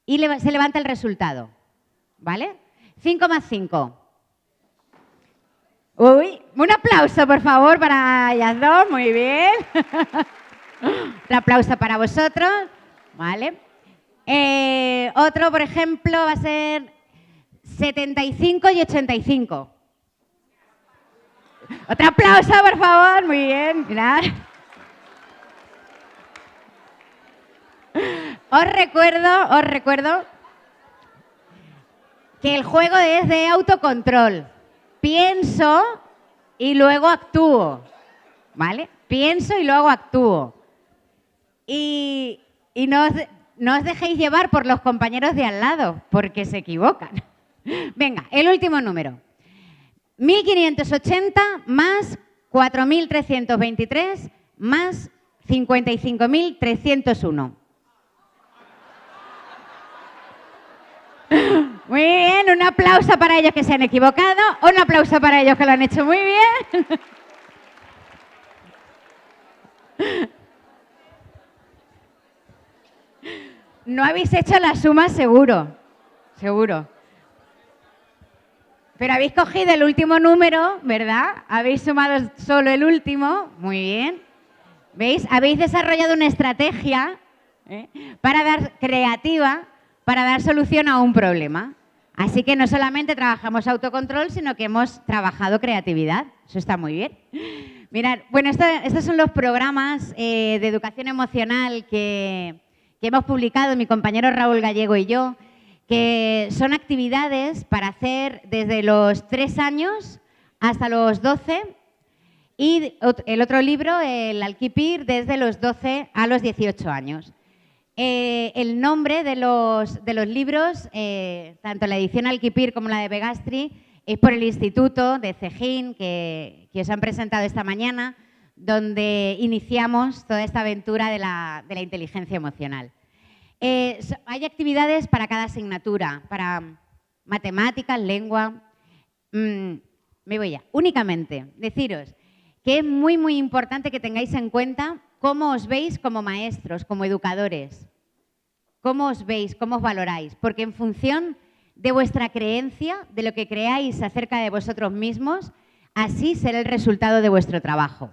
y se levanta el resultado. ¿Vale? 5 más 5. Uy, un aplauso, por favor, para ellas dos. Muy bien. Un aplauso para vosotros. Vale. Otro, por ejemplo, va a ser 75 y 85. Otro aplauso, por favor. Muy bien. Mirad. Os recuerdo que el juego es de autocontrol. Pienso y luego actúo. ¿Vale? Pienso y luego actúo. Y no os dejéis llevar por los compañeros de al lado, porque se equivocan. Venga, el último número. 1.580 más 4.323 más 55.301. Muy bien, un aplauso para ellos que se han equivocado, un aplauso para ellos que lo han hecho muy bien. No habéis hecho la suma seguro. Pero habéis cogido el último número, ¿verdad? Habéis sumado solo el último. Muy bien. ¿Veis? Habéis desarrollado una estrategia creativa para dar solución a un problema. Así que no solamente trabajamos autocontrol, sino que hemos trabajado creatividad. Eso está muy bien. Mirad, bueno, estos son los programas de educación emocional que hemos publicado mi compañero Raúl Gallego y yo, que son actividades para hacer desde los 3 años hasta los 12 y el otro libro, el Alquipir, desde los 12 a los 18 años. El nombre de los libros, tanto la edición Alquipir como la de Begastri, es por el Instituto de Cejín que os han presentado esta mañana, donde iniciamos toda esta aventura de la inteligencia emocional. Hay actividades para cada asignatura, para matemáticas, lengua. Me voy ya. Únicamente deciros que es muy, muy importante que tengáis en cuenta cómo os veis como maestros, como educadores. Cómo os veis, cómo os valoráis. Porque en función de vuestra creencia, de lo que creáis acerca de vosotros mismos, así será el resultado de vuestro trabajo.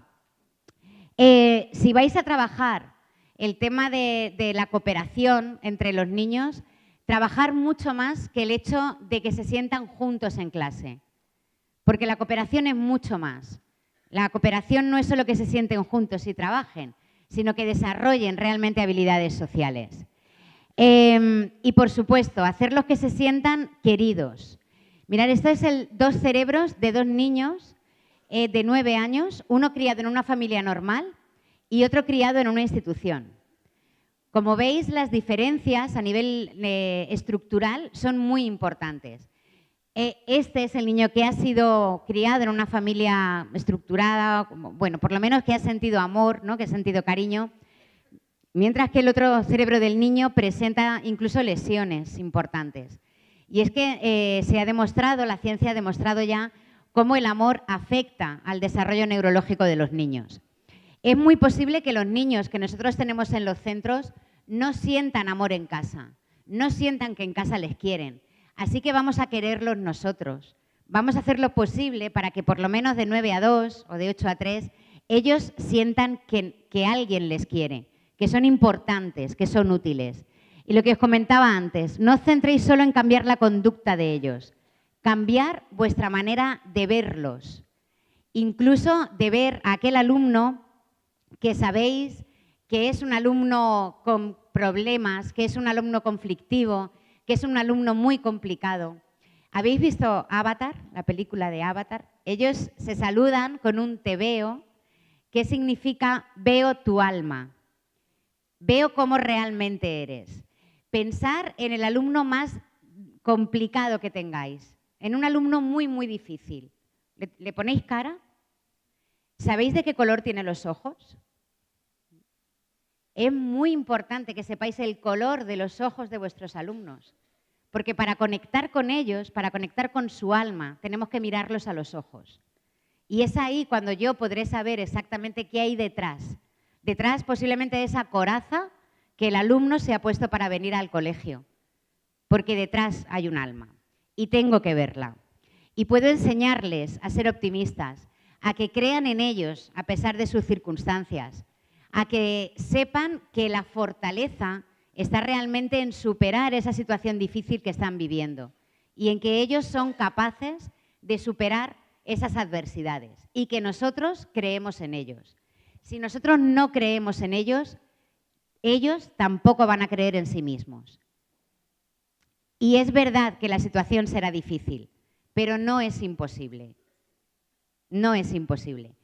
Si vais a trabajar el tema de la cooperación entre los niños, trabajar mucho más que el hecho de que se sientan juntos en clase. Porque la cooperación es mucho más. La cooperación no es solo que se sienten juntos y trabajen, sino que desarrollen realmente habilidades sociales. Y, por supuesto, hacerlos que se sientan queridos. Mirad, esto es 2 cerebros de 2 niños de 9 años, uno criado en una familia normal y otro criado en una institución. Como veis, las diferencias a nivel estructural son muy importantes. Este es el niño que ha sido criado en una familia estructurada, bueno, por lo menos que ha sentido amor, ¿no? Que ha sentido cariño, mientras que el otro cerebro del niño presenta incluso lesiones importantes. Y es que se ha demostrado, la ciencia ha demostrado ya cómo el amor afecta al desarrollo neurológico de los niños. Es muy posible que los niños que nosotros tenemos en los centros no sientan amor en casa, no sientan que en casa les quieren. Así que vamos a quererlos nosotros. Vamos a hacer lo posible para que por lo menos de 9 a 2 o de 8 a 3 ellos sientan que alguien les quiere, que son importantes, que son útiles. Y lo que os comentaba antes, no os centréis solo en cambiar la conducta de ellos, cambiar vuestra manera de verlos, incluso de ver a aquel alumno que sabéis que es un alumno con problemas, que es un alumno conflictivo, que es un alumno muy complicado. ¿Habéis visto Avatar, la película de Avatar? Ellos se saludan con un te veo, que significa veo tu alma, veo cómo realmente eres. Pensar en el alumno más complicado que tengáis, en un alumno muy, muy difícil. ¿Le ponéis cara? ¿Sabéis de qué color tiene los ojos? Es muy importante que sepáis el color de los ojos de vuestros alumnos, porque para conectar con ellos, para conectar con su alma, tenemos que mirarlos a los ojos. Y es ahí cuando yo podré saber exactamente qué hay detrás. Detrás posiblemente de esa coraza que el alumno se ha puesto para venir al colegio, porque detrás hay un alma y tengo que verla. Y puedo enseñarles a ser optimistas, a que crean en ellos a pesar de sus circunstancias, a que sepan que la fortaleza está realmente en superar esa situación difícil que están viviendo y en que ellos son capaces de superar esas adversidades y que nosotros creemos en ellos. Si nosotros no creemos en ellos, ellos tampoco van a creer en sí mismos. Y es verdad que la situación será difícil, pero no es imposible. No es imposible.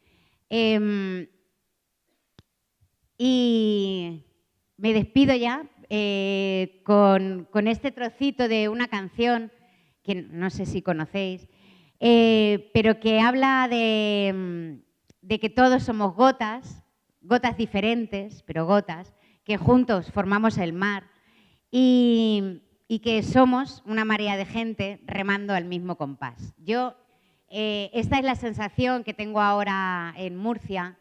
Y me despido ya con este trocito de una canción que no sé si conocéis, pero que habla de que todos somos gotas, gotas diferentes, pero gotas, que juntos formamos el mar y que somos una marea de gente remando al mismo compás. Esta es la sensación que tengo ahora en Murcia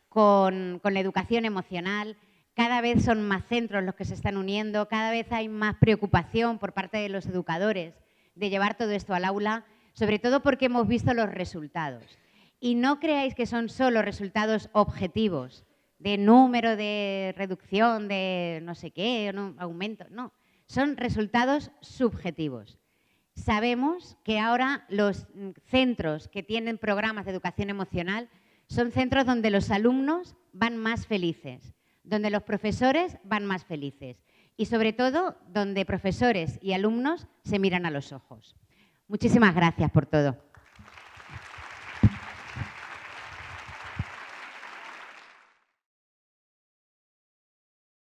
con la educación emocional. Cada vez son más centros los que se están uniendo, cada vez hay más preocupación por parte de los educadores de llevar todo esto al aula, sobre todo porque hemos visto los resultados. Y no creáis que son solo resultados objetivos, de número de reducción, de no sé qué, no, aumento, no. Son resultados subjetivos. Sabemos que ahora los centros que tienen programas de educación emocional son centros donde los alumnos van más felices, donde los profesores van más felices y sobre todo donde profesores y alumnos se miran a los ojos. Muchísimas gracias por todo.